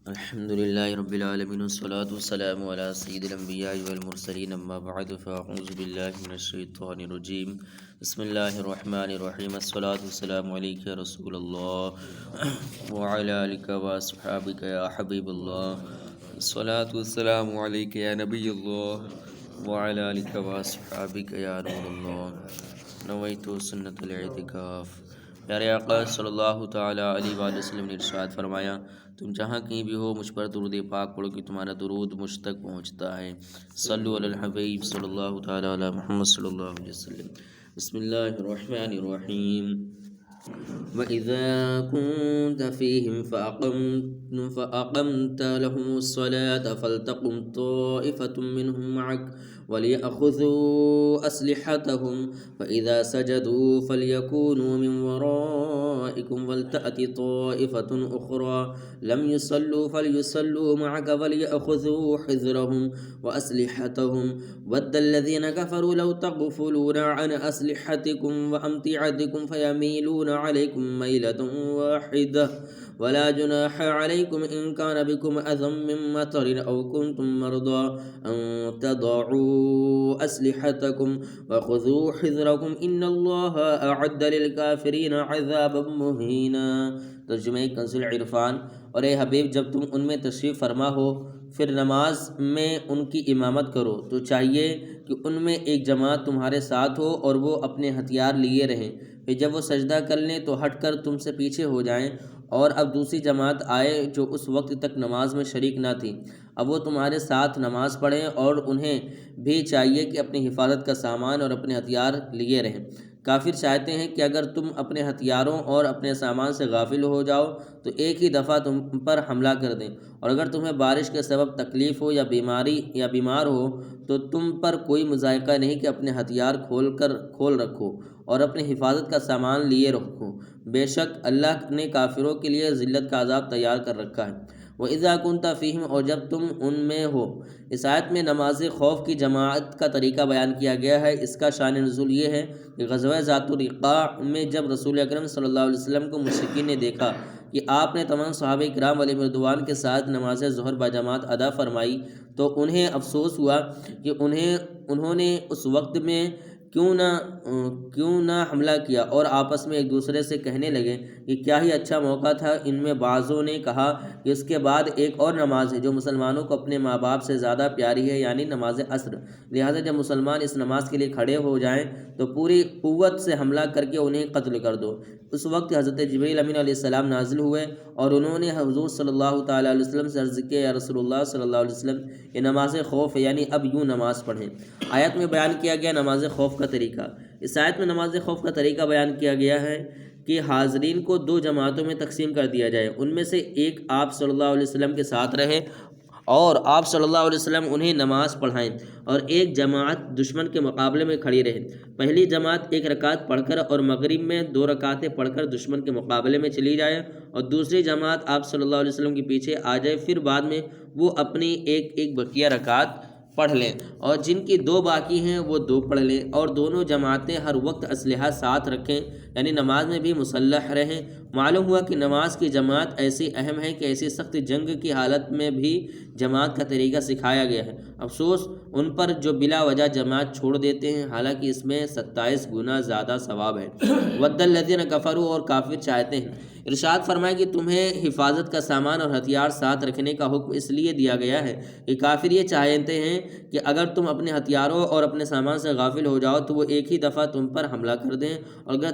الحمد لله رب العالمين والصلاة والسلام على سيد الأنبياء والمرسلين أما بعد فأعوذ بالله من الشيطان الرجيم بسم الله الرحمن الرحيم الصلاة والسلام عليك يا رسول الله وعلى آلك وأصحابك يا حبيب الله الصلاة والسلام عليك يا نبي الله وعلى آلك وأصحابك يا نور الله نويت سنة الاعتكاف۔ پیارے آقا صلی اللہ تعالیٰ علیہ وآلہ وسلم نے ارشاد فرمایا، تم جہاں کہیں بھی ہو مجھ پر درود پاک پڑھو کہ تمہارا درود مجھ تک پہنچتا ہے۔ صلو علی الحبیب صلی اللہ تعالیٰ علی محمد صلی اللہ علیہ وسلم۔ بسم اللہ الرحمن الرحیم۔ وَإِذَا كُنْتَ فِيهِمْ فَأَقَمْتَ لَهُمُ الصَّلَاةَ فَلْتَقُمْ طَائِفَةٌ مِّنْهُمْ مَعَكَ وَلْيَأْخُذُوا أَسْلِحَتَهُمْ فَإِذَا سَجَدُوا فَلْيَكُونُوا مِنْ وَرَائِكُمْ وَلْتَأْتِ طَائِفَةٌ أُخْرَى لَمْ يُصَلُّوا فَلْيُصَلُّوا مَعَكَ وَلْيَأْخُذُوا حِذْرَهُمْ وَأَسْلِحَتَهُمْ وَدَّ الَّذِينَ كَفَرُوا لَوْ تَغْفُلُونَ عَنْ أَسْلِحَتِكُمْ وَأَمْتِعَتِكُمْ فَيَمِيلُونَ عَلَيْكُمْ مَيْلَةً وَاحِدَةً ولا جناح عليكم إن كان بكم أذى من مطر أو كنتم مرضى أن تضعوا أسلحتكم وخذوا حذركم إن الله أعد للكافرين عذابا مهينا۔ ترجمہ کنز العرفان۔ اور اے حبیب، جب تم ان میں تشریف فرما ہو پھر نماز میں ان کی امامت کرو تو چاہیے کہ ان میں ایک جماعت تمہارے ساتھ ہو اور وہ اپنے ہتھیار لیے رہیں، پھر جب وہ سجدہ کر لیں تو ہٹ کر تم سے پیچھے ہو جائیں، اور اب دوسری جماعت آئے جو اس وقت تک نماز میں شریک نہ تھی، اب وہ تمہارے ساتھ نماز پڑھیں، اور انہیں بھی چاہیے کہ اپنی حفاظت کا سامان اور اپنے ہتھیار لیے رہیں۔ کافر چاہتے ہیں کہ اگر تم اپنے ہتھیاروں اور اپنے سامان سے غافل ہو جاؤ تو ایک ہی دفعہ تم پر حملہ کر دیں، اور اگر تمہیں بارش کے سبب تکلیف ہو یا بیمار ہو تو تم پر کوئی مضائقہ نہیں کہ اپنے ہتھیار کھول رکھو اور اپنی حفاظت کا سامان لیے رکھو، بے شک اللہ نے کافروں کے لیے ذلت کا عذاب تیار کر رکھا ہے۔ وَإِذَا كُنْتَ فِيهِمْ، اور جب تم ان میں ہو۔ اس آیت میں نماز خوف کی جماعت کا طریقہ بیان کیا گیا ہے۔ اس کا شان نزول یہ ہے کہ غزوہ ذات الرقاع میں جب رسول اکرم صلی اللہ علیہ وسلم کو مشرکین نے دیکھا کہ آپ نے تمام صحابہ کرام علیہم رضوان کے ساتھ نماز ظہر باجماعت ادا فرمائی تو انہیں افسوس ہوا کہ انہوں نے اس وقت میں کیوں نہ حملہ کیا، اور آپس میں ایک دوسرے سے کہنے لگے کہ کیا ہی اچھا موقع تھا۔ ان میں بعضوں نے کہا کہ اس کے بعد ایک اور نماز ہے جو مسلمانوں کو اپنے ماں باپ سے زیادہ پیاری ہے، یعنی نماز عصر، لہٰذا جب مسلمان اس نماز کے لیے کھڑے ہو جائیں تو پوری قوت سے حملہ کر کے انہیں قتل کر دو۔ اس وقت حضرت جبریل امین علیہ السلام نازل ہوئے اور انہوں نے حضور صلی اللہ تعالیٰ علیہ وسلم سے عرض کیا، یا رسول اللہ صلی اللہ علیہ وسلم، یہ نماز خوف ہے، یعنی اب یوں نماز پڑھیں۔ آیت میں بیان کیا گیا نماز خوف کا طریقہ۔ اس آیت میں نماز خوف کا طریقہ بیان کیا گیا ہے کہ حاضرین کو دو جماعتوں میں تقسیم کر دیا جائے، ان میں سے ایک آپ صلی اللہ علیہ وسلم کے ساتھ رہے اور آپ صلی اللہ علیہ وسلم انہیں نماز پڑھائیں، اور ایک جماعت دشمن کے مقابلے میں کھڑی رہے۔ پہلی جماعت ایک رکعت پڑھ کر اور مغرب میں 2 رکعتیں پڑھ کر دشمن کے مقابلے میں چلی جائے، اور دوسری جماعت آپ صلی اللہ علیہ وسلم کے پیچھے آ جائے، پھر بعد میں وہ اپنی ایک بقیہ رکعت پڑھ لیں، اور جن کی 2 باقی ہیں وہ 2 پڑھ لیں، اور دونوں جماعتیں ہر وقت اسلحہ ساتھ رکھیں، یعنی نماز میں بھی مسلح رہیں۔ معلوم ہوا کہ نماز کی جماعت ایسی اہم ہے کہ ایسی سخت جنگ کی حالت میں بھی جماعت کا طریقہ سکھایا گیا ہے۔ افسوس ان پر جو بلا وجہ جماعت چھوڑ دیتے ہیں، حالانکہ اس میں 27 گنا زیادہ ثواب ہے۔ وَدَّ الَّذِينَ كَفَرُوا، اور کافر چاہتے ہیں۔ ارشاد فرمائے کہ تمہیں حفاظت کا سامان اور ہتھیار ساتھ رکھنے کا حکم اس لیے دیا گیا ہے کہ کافر یہ چاہتے ہیں کہ اگر تم اپنے ہتھیاروں اور اپنے سامان سے غافل ہو جاؤ تو وہ ایک ہی دفعہ تم پر حملہ کر دیں، اور اگر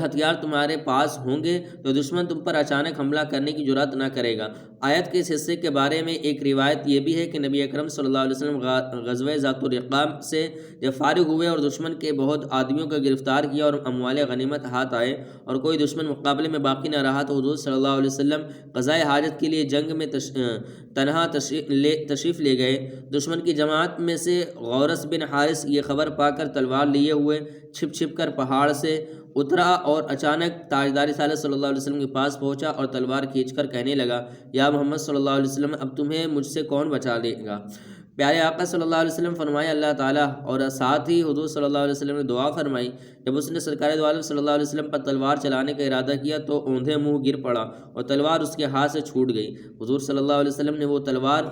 ہتھیار تمہارے پاس ہوں گے تو دشمن تم پر اچانک حملہ کرنے کی جرات نہ کرے گا۔ آیت کے اس حصے کے بارے میں ایک روایت یہ بھی ہے کہ نبی اکرم صلی اللہ علیہ وسلم غزوہ ذات الرقاع سے جب فارغ ہوئے اور دشمن کے بہت آدمیوں کو گرفتار کیا اور اموال غنیمت ہاتھ آئے اور کوئی دشمن مقابلے میں باقی نہ رہا، تو حضور صلی اللہ علیہ وسلم قضائے حاجت کے لیے جنگ میں تنہا تشریف لے گئے۔ دشمن کی جماعت میں سے غورث بن حارث یہ خبر پا کر تلوار لیے ہوئے چھپ کر پہاڑ سے اترا اور اچانک تاجدار رسالت صلی اللہ علیہ وسلم کے پاس پہنچا اور تلوار کھینچ کر کہنے لگا، یا محمد صلی اللہ علیہ وسلم، اب تمہیں مجھ سے کون بچا لے گا؟ پیارے آقا صلی اللہ علیہ وسلم فرمایا، اللہ تعالیٰ، اور ساتھ ہی حضور صلی اللہ علیہ وسلم نے دعا فرمائی جب اس نے سرکار دو عالم صلی اللہ علیہ وسلم پر تلوار چلانے کا ارادہ کیا تو اوندھے منہ گر پڑا اور تلوار اس کے ہاتھ سے چھوٹ گئی۔ حضور صلی اللہ علیہ وسلم نے وہ تلوار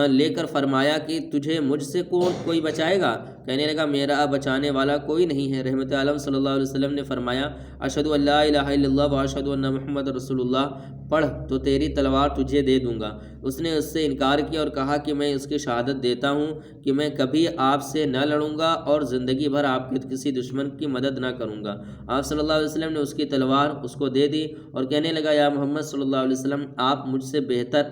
لے کر فرمایا کہ تجھے مجھ سے کوئی بچائے گا؟ کہنے لگا میرا بچانے والا کوئی نہیں ہے۔ رحمت عالم صلی اللہ علیہ وسلم نے فرمایا اشہد ان لا الہ الا اللہ و اشہد ان محمد رسول اللہ پڑھ تو تیری تلوار تجھے دے دوں گا۔ اس نے اس سے انکار کیا اور کہا کہ میں اس کی شہادت دیتا ہوں کہ میں کبھی آپ سے نہ لڑوں گا اور زندگی بھر آپ کے کسی دشمن کی مدد نہ کروں گا۔ آپ صلی اللہ علیہ وسلم نے اس کی تلوار اس کو دے دی اور کہنے لگا یا محمد صلی اللہ علیہ وسلم آپ مجھ سے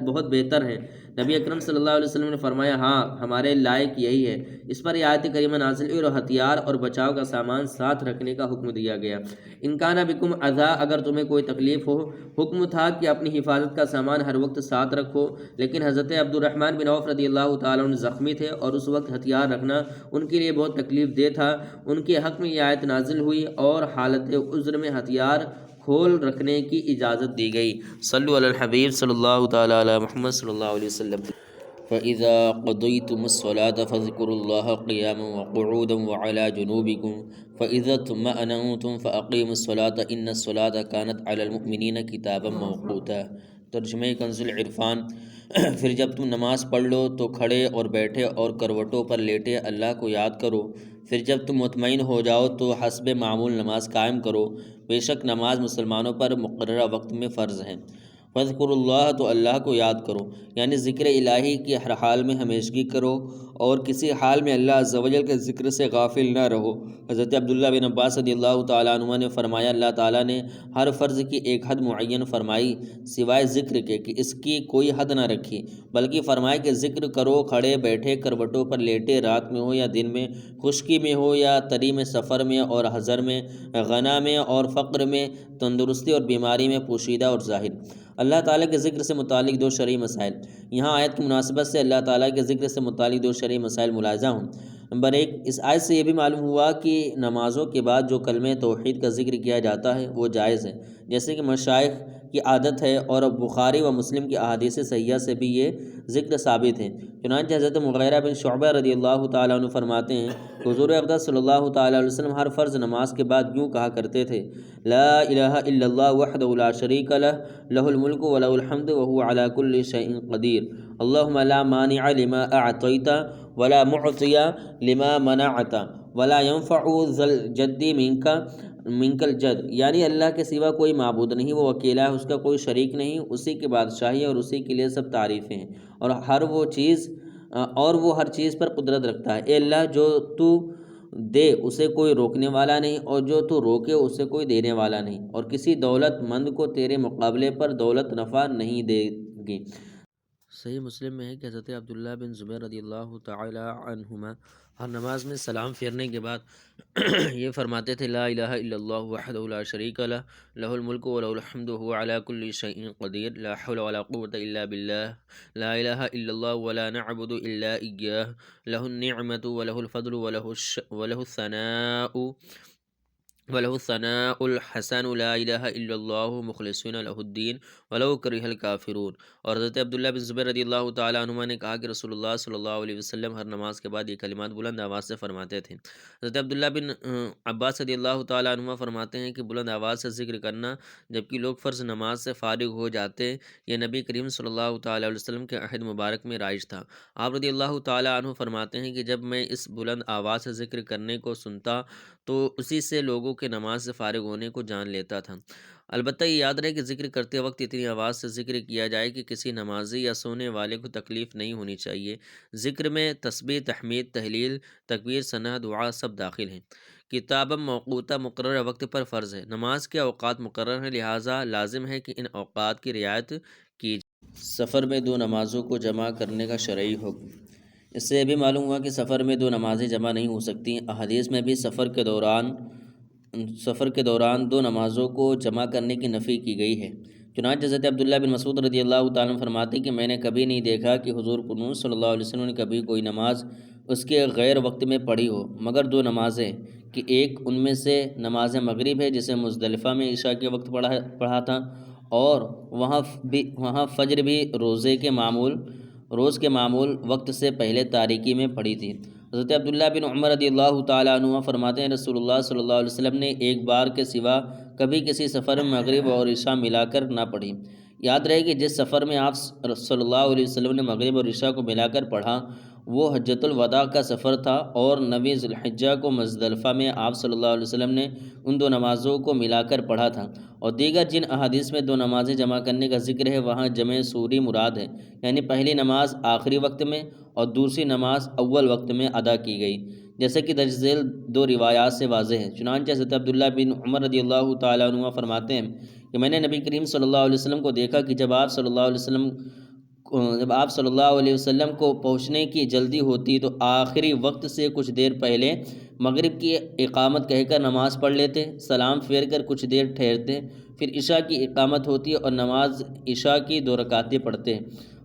بہت بہتر ہیں۔ نبی اکرم صلی اللہ علیہ وسلم نے فرمایا ہاں ہمارے لائق یہی ہے۔ اس پر یہ آیت کریمہ نازل ہوئی اور ہتھیار اور بچاؤ کا سامان ساتھ رکھنے کا حکم دیا گیا۔ ان کان بکم اذی، اگر تمہیں کوئی تکلیف ہو، حکم تھا کہ اپنی حفاظت کا سامان ہر وقت ساتھ رکھو، لیکن حضرت عبد الرحمن بن عوف رضی اللہ تعالیٰ عنہ زخمی تھے اور اس وقت ہتھیار رکھنا ان کے لیے بہت تکلیف دہ تھا۔ ان کے حق میں یہ آیت نازل ہوئی اور حالت عذر میں ہتھیار کھول رکھنے کی اجازت دی گئی۔ صلو علی الحبیب صلی اللہ تعالیٰ علی محمد صلی اللہ علیہ وسلم۔ فَإِذَا قَضَيْتُمُ الصَّلَاةَ فَاذْكُرُوا اللَّهَ قِيَامًا وَقُعُودًا وَعَلَى جُنُوبِكُمْ فَإِذَا اطْمَأْنَنْتُمْ فَأَقِيمُوا الصَّلَاةَ إِنَّ الصَّلَاةَ كَانَتْ عَلَى الْمُؤْمِنِينَ كِتَابًا مَوْقُوتًا۔ ترجمہ کنز العرفان۔ پھر جب تم نماز پڑھ لو تو کھڑے اور بیٹھے اور کروٹوں پر لیٹے اللہ کو یاد کرو۔ پھر جب تم مطمئن ہو جاؤ تو حسب معمول نماز قائم کرو، بے شک نماز مسلمانوں پر مقررہ وقت میں فرض ہے۔ فَاذْكُرُوا اللَّهَ، تو اللہ کو یاد کرو، یعنی ذکر الہی کی ہر حال میں ہمیشگی کرو اور کسی حال میں اللہ عز و جل کے ذکر سے غافل نہ رہو۔ حضرت عبداللہ بن عباس رضی اللہ تعالیٰ عنہ نے فرمایا اللہ تعالیٰ نے ہر فرض کی ایک حد معین فرمائی سوائے ذکر کے کہ اس کی کوئی حد نہ رکھی، بلکہ فرمایا کہ ذکر کرو کھڑے بیٹھے کروٹوں پر لیٹے، رات میں ہو یا دن میں، خشکی میں ہو یا تری میں، سفر میں اور حضر میں، غنا میں اور فقر میں، تندرستی اور بیماری میں، پوشیدہ اور ظاہر۔ اللہ تعالیٰ کے ذکر سے متعلق دو شرعی مسائل۔ یہاں آیت کی مناسبت سے اللہ تعالیٰ کے ذکر سے متعلق دو شرعی مسائل ملاحظہ ہوں۔ نمبر ایک، اس آیت سے یہ بھی معلوم ہوا کہ نمازوں کے بعد جو کلمہ توحید کا ذکر کیا جاتا ہے وہ جائز ہے، جیسے کہ مشائخ کی عادت ہے اور بخاری و مسلم کی احادیث صحیحہ سے بھی یہ ذکر ثابت ہے۔ چنانچہ حضرت مغیرہ بن شعبہ رضی اللہ تعالیٰ عنہ فرماتے ہیں کہ حضور اقدس صلی اللہ تعالیٰ علیہ وسلم ہر فرض نماز کے بعد یوں کہا کرتے تھے لا الہ الا اللہ وحدہ لا شریک لہ لہ الملک ولہ الحمد وہو علی کل شیء قدیر اللہم لا مانع لما اعطیت ولا معطی لما منعت ولا ينفع ذا الجد منک الجد، یعنی اللہ کے سوا کوئی معبود نہیں، وہ اکیلا ہے، اس کا کوئی شریک نہیں، اسی کی بادشاہی ہے اور اسی کے لیے سب تعریفیں ہیں، اور وہ ہر چیز پر قدرت رکھتا ہے۔ اے اللہ جو تو دے اسے کوئی روکنے والا نہیں اور جو تو روکے اسے کوئی دینے والا نہیں، اور کسی دولت مند کو تیرے مقابلے پر دولت نفع نہیں دے گی۔ صحیح مسلم میں ہے کہ حضرت عبداللہ بن زبیر رضی اللہ تعالی عنہما ہر نماز میں سلام پھیرنے کے بعد یہ فرماتے تھے لا الہ الا اللہ وحدہ لا شریک لہ لہ الملک ولہ الحمد وہو علی کل شیء قدیر لا حول ولا قوة الا باللہ لا الہ الا اللہ ولا نعبد الا ایاہ لہ النعمۃ ولہ الفضل ولہ الثناء الحسن لا الہ الا اللہ مخلصین لہ الدین ولو کرہ الکافرون۔ اور حضرت عبداللہ بن زبیر رضی اللہ تعالیٰ عنہ نے کہا کہ رسول اللہ صلی اللہ علیہ وسلم ہر نماز کے بعد یہ کلمات بلند آواز سے فرماتے تھے۔ حضرت عبداللہ بن عباس رضی اللہ تعالیٰ عنہ فرماتے ہیں کہ بلند آواز سے ذکر کرنا جبکہ لوگ فرض نماز سے فارغ ہو جاتے، یہ نبی کریم صلی اللہ تعالیٰ علیہ وسلم کے عہد مبارک میں رائج تھا۔ آپ رضی اللہ تعالیٰ عنہ فرماتے ہیں کہ جب میں اس بلند آواز سے ذکر کرنے کو سنتا تو اسی سے لوگوں کے نماز سے فارغ ہونے کو جان لیتا تھا۔ البتہ یہ یاد رہے کہ ذکر کرتے وقت اتنی آواز سے ذکر کیا جائے کہ کسی نمازی یا سونے والے کو تکلیف نہیں ہونی چاہیے۔ ذکر میں تسبیح، تحمید، تہلیل، تکبیر، ثنا، دعا سب داخل ہیں۔ کتابًا موقوتا، مقررہ وقت پر فرض ہے۔ نماز کے اوقات مقرر ہیں، لہٰذا لازم ہے کہ ان اوقات کی رعایت کی جائے۔ سفر میں دو نمازوں کو جمع کرنے کا شرعی حکم۔ اس سے یہ بھی معلوم ہوا کہ سفر میں دو نمازیں جمع نہیں ہو سکتی۔ احادیث میں بھی سفر کے دوران دو نمازوں کو جمع کرنے کی نفی کی گئی ہے۔ چنانچہ حضرت عبداللہ بن مسعود رضی اللہ تعالیٰ عنہ فرماتے کہ میں نے کبھی نہیں دیکھا کہ حضور قدوس صلی اللہ علیہ وسلم نے کبھی کوئی نماز اس کے غیر وقت میں پڑھی ہو مگر دو نمازیں، کہ ایک ان میں سے نماز مغرب ہے جسے مزدلفہ میں عشاء کے وقت پڑھا تھا، اور وہاں فجر بھی روز کے معمول وقت سے پہلے تاریکی میں پڑھی تھی۔ حضرت عبداللہ بن عمر رضی اللہ تعالیٰ عنہ فرماتے ہیں رسول اللہ صلی اللہ علیہ وسلم نے ایک بار کے سوا کبھی کسی سفر میں مغرب اور عشاء ملا کر نہ پڑھی۔ یاد رہے کہ جس سفر میں آپ صلی اللہ علیہ وسلم نے مغرب اور عشاء کو ملا کر پڑھا وہ حجۃ الوداع کا سفر تھا، اور 9 ذی الحجہ کو مزدلفہ میں آپ صلی اللہ علیہ وسلم نے ان 2 نمازوں کو ملا کر پڑھا تھا۔ اور دیگر جن احادیث میں 2 نمازیں جمع کرنے کا ذکر ہے وہاں جمع سوری مراد ہے، یعنی پہلی نماز آخری وقت میں اور دوسری نماز اول وقت میں ادا کی گئی، جیسے کہ درج ذیل 2 روایات سے واضح ہے۔ چنانچہ حضرت عبداللہ بن عمر رضی اللہ تعالیٰ عنہ فرماتے ہیں کہ میں نے نبی کریم صلی اللہ علیہ وسلم کو دیکھا کہ جب آپ صلی اللہ علیہ وسلم کو پہنچنے کی جلدی ہوتی تو آخری وقت سے کچھ دیر پہلے مغرب کی اقامت کہہ کر نماز پڑھ لیتے، سلام پھیر کر کچھ دیر ٹھہرتے، پھر عشاء کی اقامت ہوتی اور نماز عشاء کی 2 رکعتیں پڑھتے۔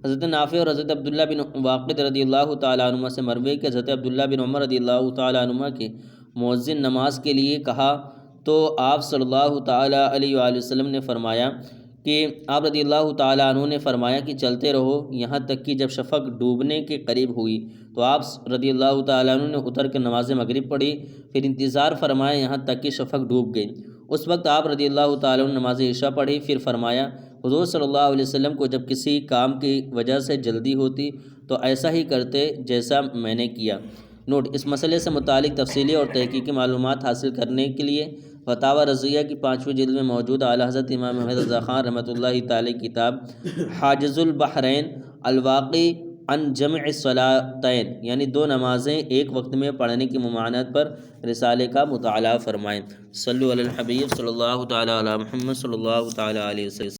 حضرت نافع اور حضرت عبداللہ بن واقد رضی اللہ تعالیٰ عنہ سے مروی کہ حضرت عبداللہ بن عمر رضی اللہ تعالیٰ عنہ کے مؤذن نماز کے لیے کہا تو آپ صلی اللہ تعالیٰ علیہ وآلہ وسلم نے فرمایا کہ آپ رضی اللہ تعالیٰ عنہ نے فرمایا کہ چلتے رہو یہاں تک کہ جب شفق ڈوبنے کے قریب ہوئی تو آپ رضی اللہ تعالیٰ عنہ نے اتر کر نماز مغرب پڑھی، پھر انتظار فرمایا یہاں تک کہ شفق ڈوب گئی۔ اس وقت آپ رضی اللہ تعالیٰ عنہ نے نماز عشاء پڑھی، پھر فرمایا حضور صلی اللہ علیہ وسلم کو جب کسی کام کی وجہ سے جلدی ہوتی تو ایسا ہی کرتے جیسا میں نے کیا۔ نوٹ: اس مسئلے سے متعلق تفصیلی اور تحقیقی معلومات حاصل کرنے کے لیے فتاوی رضویہ کی 5ویں جلد میں موجود اعلیٰ حضرت امام محمد رضا خان رحمۃ اللہ تعالی کی کتاب حاجز البحرین الواقع عن جمع الصلاتین، یعنی 2 نمازیں ایک وقت میں پڑھنے کی ممانعت پر رسالے کا مطالعہ فرمائیں۔ صلو علی الحبیب صلی اللہ تعالیٰ علی محمد صلی اللہ تعالیٰ علیہ وسلم۔